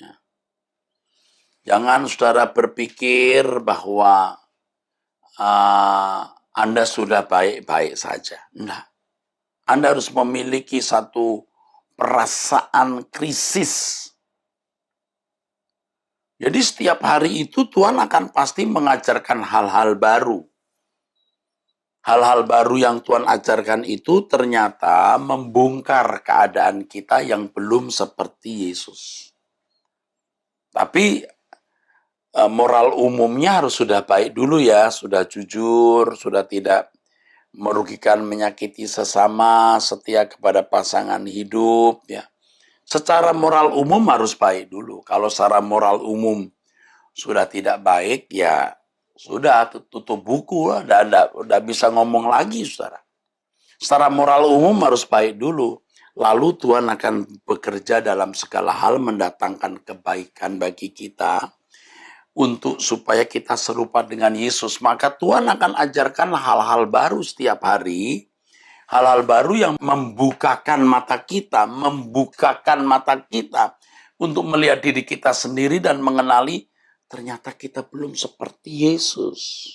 Ya. Jangan saudara berpikir bahwa Anda sudah baik-baik saja. Enggak. Anda harus memiliki satu perasaan krisis. Jadi setiap hari itu Tuhan akan pasti mengajarkan hal-hal baru. Hal-hal baru yang Tuhan ajarkan itu ternyata membongkar keadaan kita yang belum seperti Yesus. Tapi moral umumnya harus sudah baik dulu ya, sudah jujur, sudah tidak merugikan, menyakiti sesama, setia kepada pasangan hidup ya. Secara moral umum harus baik dulu. Kalau secara moral umum sudah tidak baik ya sudah tutup buku lah, udah bisa ngomong lagi, saudara. Secara moral umum harus baik dulu. Lalu Tuhan akan bekerja dalam segala hal mendatangkan kebaikan bagi kita untuk supaya kita serupa dengan Yesus. Maka Tuhan akan ajarkan hal-hal baru setiap hari. Hal-hal baru yang membukakan mata kita untuk melihat diri kita sendiri dan mengenali ternyata kita belum seperti Yesus.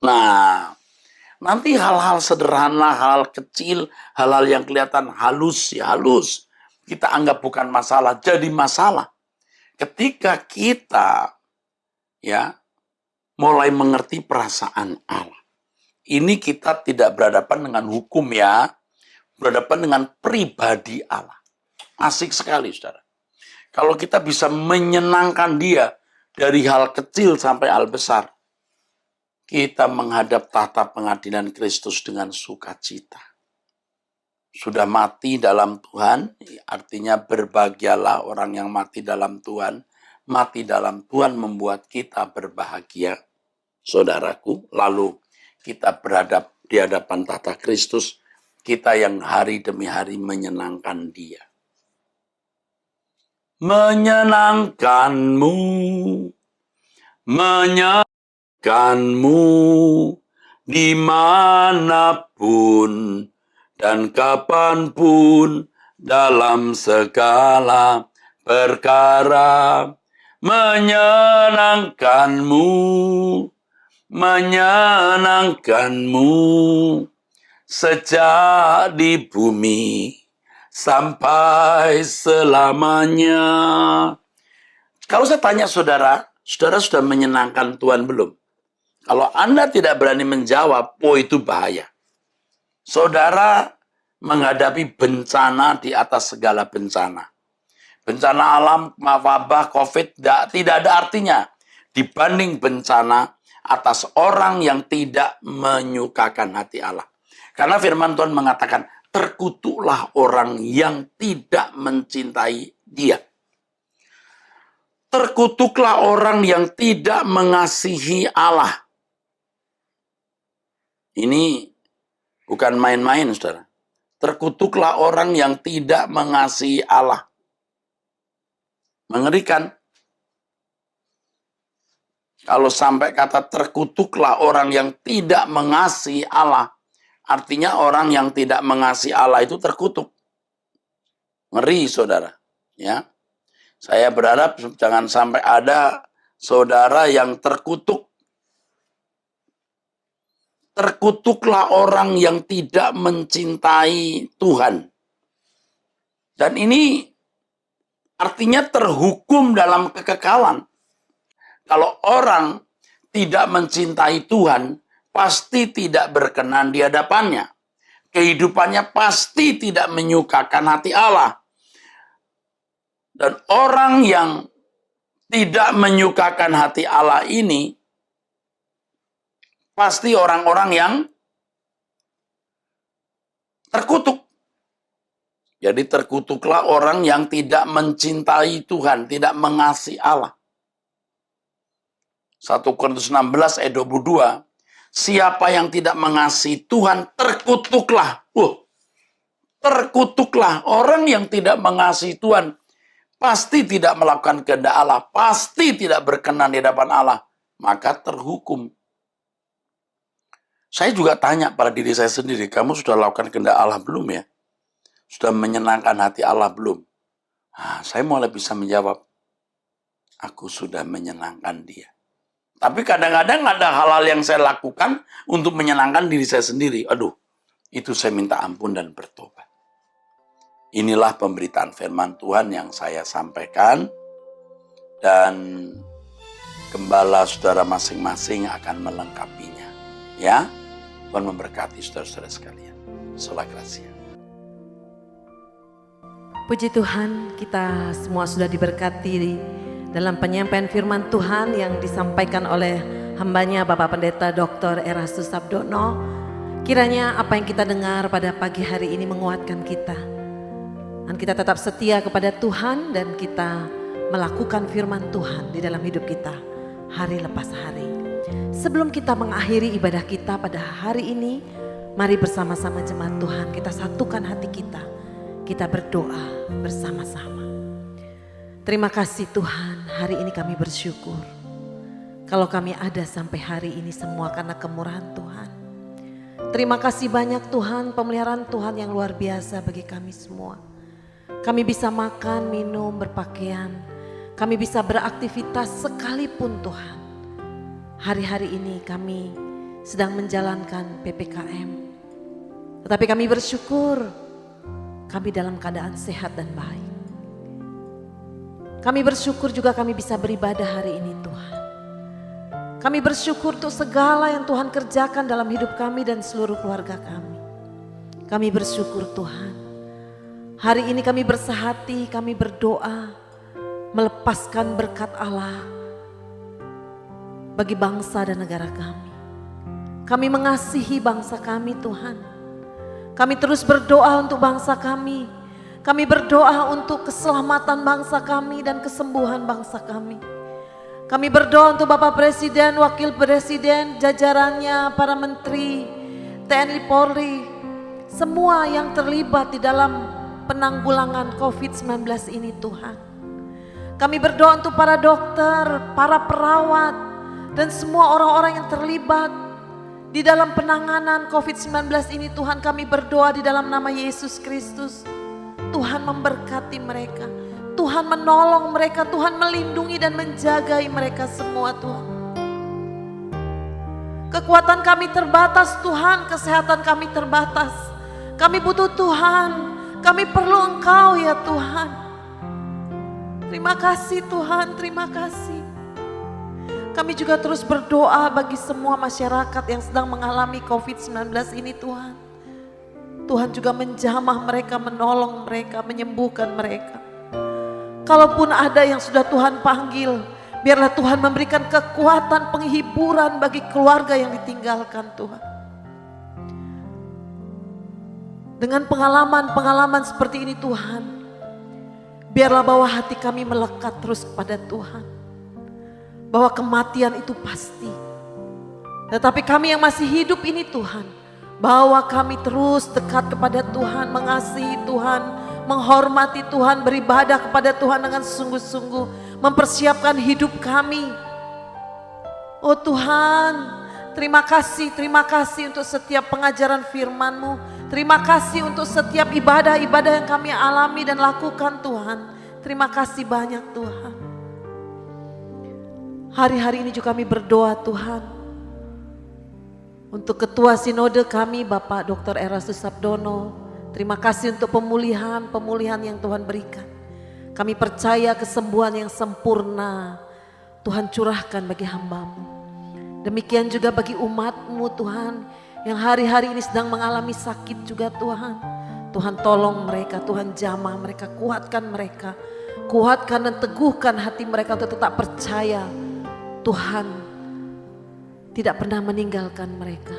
Nah, nanti hal-hal sederhana, hal kecil, hal-hal yang kelihatan halus, kita anggap bukan masalah, jadi masalah. Ketika kita mulai mengerti perasaan Allah. Ini kita tidak berhadapan dengan hukum ya, berhadapan dengan pribadi Allah. Asik sekali, saudara. Kalau kita bisa menyenangkan dia, dari hal kecil sampai hal besar, kita menghadap tahta pengadilan Kristus dengan sukacita. Sudah mati dalam Tuhan, artinya berbahagialah orang yang mati dalam Tuhan. Mati dalam Tuhan membuat kita berbahagia, saudaraku. Lalu kita berhadap di hadapan tahta Kristus, kita yang hari demi hari menyenangkan dia. Menyenangkanmu dimanapun dan kapanpun dalam segala perkara. Menyenangkanmu sejak di bumi sampai selamanya. Kalau saya tanya saudara sudah menyenangkan Tuhan belum? Kalau Anda tidak berani menjawab, itu bahaya. Saudara menghadapi bencana di atas segala bencana. Bencana alam, wabah, COVID, tidak ada artinya dibanding bencana atas orang yang tidak menyukakan hati Allah. Karena firman Tuhan mengatakan, terkutuklah orang yang tidak mencintai dia. Terkutuklah orang yang tidak mengasihi Allah. Ini bukan main-main, saudara. Terkutuklah orang yang tidak mengasihi Allah. Mengerikan. Kalau sampai kata terkutuklah orang yang tidak mengasihi Allah, artinya orang yang tidak mengasihi Allah itu terkutuk. Ngeri, saudara. Ya. Saya berharap jangan sampai ada saudara yang terkutuk. Terkutuklah orang yang tidak mencintai Tuhan. Dan ini artinya terhukum dalam kekekalan. Kalau orang tidak mencintai Tuhan, pasti tidak berkenan di hadapannya. Kehidupannya pasti tidak menyukakan hati Allah. Dan orang yang tidak menyukakan hati Allah ini, pasti orang-orang yang terkutuk. Jadi terkutuklah orang yang tidak mencintai Tuhan, tidak mengasihi Allah. 1 Korintus 16 ayat 22. Siapa yang tidak mengasihi Tuhan, terkutuklah. Terkutuklah. Orang yang tidak mengasihi Tuhan, pasti tidak melakukan kehendak Allah, pasti tidak berkenan di hadapan Allah, maka terhukum. Saya juga tanya pada diri saya sendiri, kamu sudah lakukan kehendak Allah belum ya? Sudah menyenangkan hati Allah belum? Saya mulai bisa menjawab, aku sudah menyenangkan Dia. Tapi kadang-kadang ada hal-hal yang saya lakukan untuk menyenangkan diri saya sendiri. Aduh, itu saya minta ampun dan bertobat. Inilah pemberitaan firman Tuhan yang saya sampaikan. Dan gembala saudara masing-masing akan melengkapinya. Ya, Tuhan memberkati saudara-saudara sekalian. Sola Gracia. Puji Tuhan, kita semua sudah diberkati dalam penyampaian firman Tuhan yang disampaikan oleh hambanya Bapak Pendeta Dr. Erastus Sabdono. Kiranya apa yang kita dengar pada pagi hari ini menguatkan kita. Dan kita tetap setia kepada Tuhan dan kita melakukan firman Tuhan di dalam hidup kita hari lepas hari. Sebelum kita mengakhiri ibadah kita pada hari ini, mari bersama-sama jemaat Tuhan kita satukan hati kita. Kita berdoa bersama-sama. Terima kasih Tuhan, hari ini kami bersyukur. Kalau kami ada sampai hari ini semua karena kemurahan Tuhan. Terima kasih banyak Tuhan, pemeliharaan Tuhan yang luar biasa bagi kami semua. Kami bisa makan, minum, berpakaian. Kami bisa beraktivitas sekalipun Tuhan. Hari-hari ini kami sedang menjalankan PPKM. Tetapi kami bersyukur, kami dalam keadaan sehat dan baik. Kami bersyukur juga kami bisa beribadah hari ini Tuhan. Kami bersyukur untuk segala yang Tuhan kerjakan dalam hidup kami dan seluruh keluarga kami. Kami bersyukur Tuhan. Hari ini kami bersehati, kami berdoa, melepaskan berkat Allah bagi bangsa dan negara kami. Kami mengasihi bangsa kami Tuhan. Kami terus berdoa untuk bangsa kami. Kami berdoa untuk keselamatan bangsa kami dan kesembuhan bangsa kami. Kami berdoa untuk Bapak Presiden, Wakil Presiden, jajarannya, para menteri, TNI Polri, semua yang terlibat di dalam penanggulangan COVID-19 ini Tuhan. Kami berdoa untuk para dokter, para perawat, dan semua orang-orang yang terlibat di dalam penanganan COVID-19 ini Tuhan. Kami berdoa di dalam nama Yesus Kristus. Tuhan memberkati mereka, Tuhan menolong mereka, Tuhan melindungi dan menjagai mereka semua Tuhan. Kekuatan kami terbatas Tuhan, kesehatan kami terbatas. Kami butuh Tuhan, kami perlu Engkau ya Tuhan. Terima kasih Tuhan, terima kasih. Kami juga terus berdoa bagi semua masyarakat yang sedang mengalami COVID-19 ini Tuhan. Tuhan juga menjamah mereka, menolong mereka, menyembuhkan mereka. Kalaupun ada yang sudah Tuhan panggil, biarlah Tuhan memberikan kekuatan penghiburan bagi keluarga yang ditinggalkan Tuhan. Dengan pengalaman-pengalaman seperti ini Tuhan, biarlah bahwa hati kami melekat terus kepada Tuhan. Bahwa kematian itu pasti. Tetapi kami yang masih hidup ini Tuhan, bahwa kami terus dekat kepada Tuhan, mengasihi Tuhan, menghormati Tuhan, beribadah kepada Tuhan dengan sungguh-sungguh, mempersiapkan hidup kami. Oh Tuhan, terima kasih untuk setiap pengajaran firman-Mu. Terima kasih untuk setiap ibadah-ibadah yang kami alami dan lakukan Tuhan. Terima kasih banyak Tuhan. Hari-hari ini juga kami berdoa Tuhan, untuk Ketua Sinode kami Bapak Dr. Erastus Sabdono. Terima kasih untuk pemulihan yang Tuhan berikan. Kami percaya kesembuhan yang sempurna Tuhan curahkan bagi hamba-Mu. Demikian juga bagi umat-Mu Tuhan, yang hari-hari ini sedang mengalami sakit juga Tuhan. Tuhan tolong mereka, Tuhan jamah mereka, kuatkan mereka. Kuatkan dan teguhkan hati mereka untuk tetap percaya Tuhan tidak pernah meninggalkan mereka.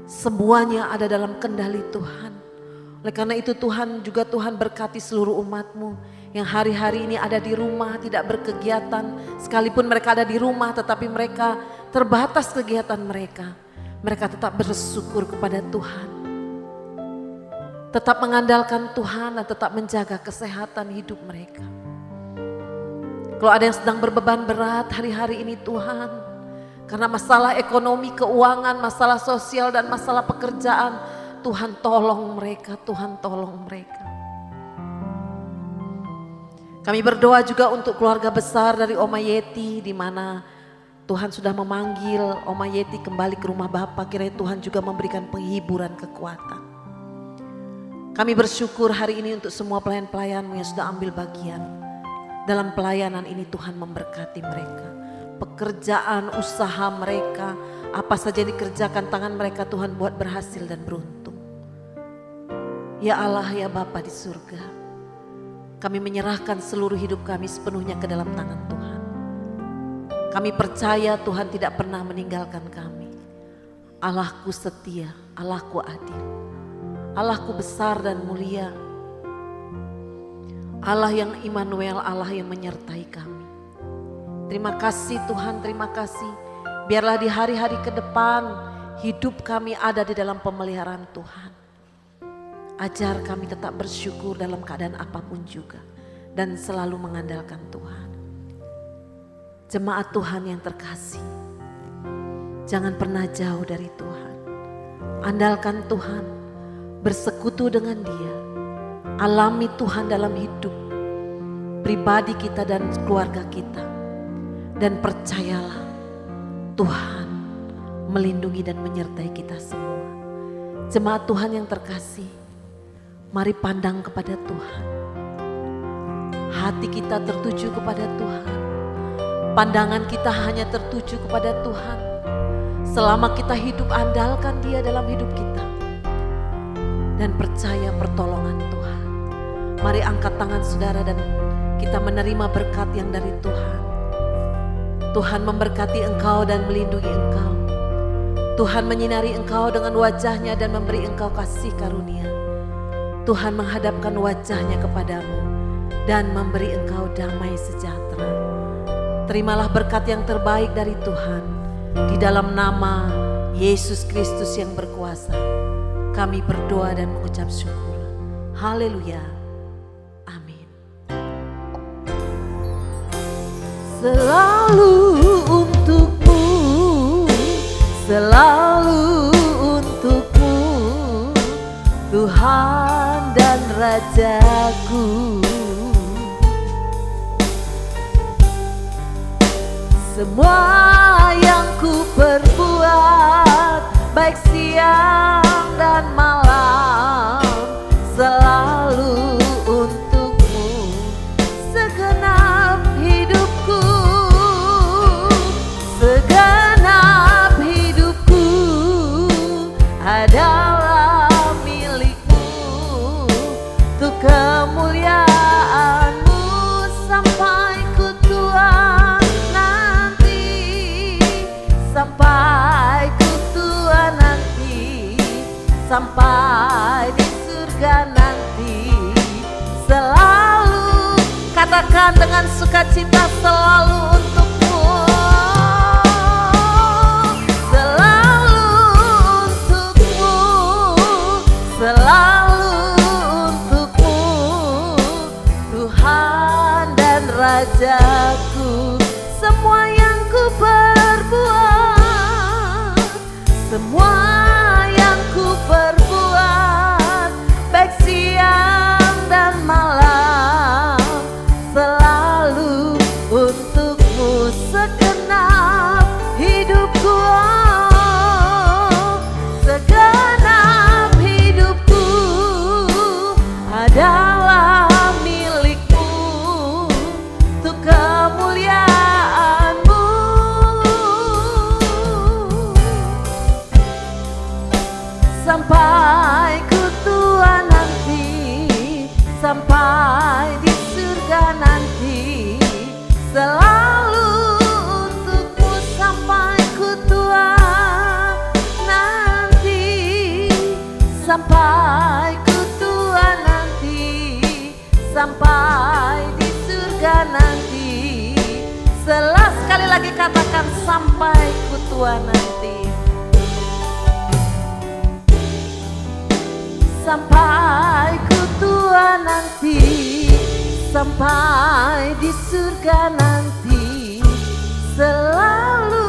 Semuanya ada dalam kendali Tuhan. Oleh karena itu Tuhan juga Tuhan berkati seluruh umat-Mu yang hari-hari ini ada di rumah tidak berkegiatan. Sekalipun mereka ada di rumah tetapi mereka terbatas kegiatan mereka. Mereka tetap bersyukur kepada Tuhan. Tetap mengandalkan Tuhan dan tetap menjaga kesehatan hidup mereka. Kalau ada yang sedang berbeban berat hari-hari ini Tuhan, karena masalah ekonomi, keuangan, masalah sosial dan masalah pekerjaan, Tuhan tolong mereka, Tuhan tolong mereka. Kami berdoa juga untuk keluarga besar dari Oma Yeti, di mana Tuhan sudah memanggil Oma Yeti kembali ke rumah Bapa. Kiranya Tuhan juga memberikan penghiburan, kekuatan. Kami bersyukur hari ini untuk semua pelayan-pelayan-Mu yang sudah ambil bagian. Dalam pelayanan ini Tuhan memberkati mereka. Pekerjaan, usaha mereka, apa saja yang dikerjakan tangan mereka Tuhan buat berhasil dan beruntung. Ya Allah, ya Bapa di surga, kami menyerahkan seluruh hidup kami sepenuhnya ke dalam tangan Tuhan. Kami percaya Tuhan tidak pernah meninggalkan kami. Allahku setia, Allahku adil, Allahku besar dan mulia, Allah yang Immanuel, Allah yang menyertai kami. Terima kasih Tuhan, terima kasih. Biarlah di hari-hari ke depan hidup kami ada di dalam pemeliharaan Tuhan. Ajar kami tetap bersyukur dalam keadaan apapun juga dan selalu mengandalkan Tuhan. Jemaat Tuhan yang terkasih, jangan pernah jauh dari Tuhan. Andalkan Tuhan, bersekutu dengan Dia, alami Tuhan dalam hidup pribadi kita dan keluarga kita, dan percayalah Tuhan melindungi dan menyertai kita semua. Jemaat Tuhan yang terkasih, mari pandang kepada Tuhan. Hati kita tertuju kepada Tuhan. Pandangan kita hanya tertuju kepada Tuhan. Selama kita hidup, andalkan Dia dalam hidup kita. Dan percaya pertolongan Tuhan. Mari angkat tangan saudara dan kita menerima berkat yang dari Tuhan. Tuhan memberkati engkau dan melindungi engkau. Tuhan menyinari engkau dengan wajahnya dan memberi engkau kasih karunia. Tuhan menghadapkan wajahnya kepadamu dan memberi engkau damai sejahtera. Terimalah berkat yang terbaik dari Tuhan. Di dalam nama Yesus Kristus yang berkuasa, kami berdoa dan mengucap syukur. Haleluya. Amin. Selalu untukmu, selalu untukmu, Tuhan dan Rajaku. Semua yang ku perbuat, baik siang dan malam, selalu untukmu. Segenap hidupku, segenap hidupku adalah milikmu. Untuk kemuliaanmu sampai ku tua nanti, sampai ku tua nanti, sampai di surga nanti. Selalu katakan dengan sukacita, selalu untukmu, selalu untukmu, selalu untukmu, Tuhan dan Rajaku. Semua yang ku perbuat, semua yang ku perbuat, baik siang dan malam, selalu untukmu. Segenap hidupku, segenap hidupku adalah milikmu. Untuk kemuliaanmu sampai ku tua nanti, sampai di surga nanti. Selalu untukmu sampai ku tua nanti, sampai ku tua tua nanti. Sampai ku tua nanti, sampai di surga nanti, selalu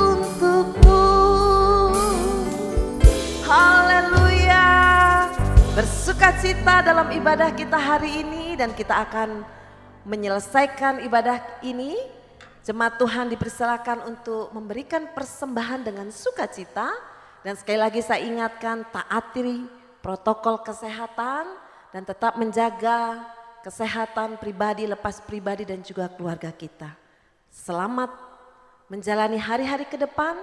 untukmu. Haleluya. Bersukacita dalam ibadah kita hari ini, dan kita akan menyelesaikan ibadah ini. Jemaat Tuhan dipersilakan untuk memberikan persembahan dengan sukacita. Dan sekali lagi saya ingatkan, taati protokol kesehatan dan tetap menjaga kesehatan pribadi, lepas pribadi dan juga keluarga kita. Selamat menjalani hari-hari ke depan.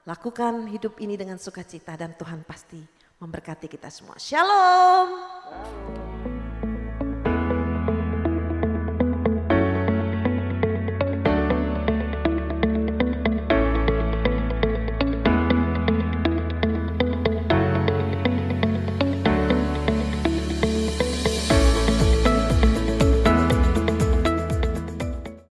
Lakukan hidup ini dengan sukacita dan Tuhan pasti memberkati kita semua. Shalom.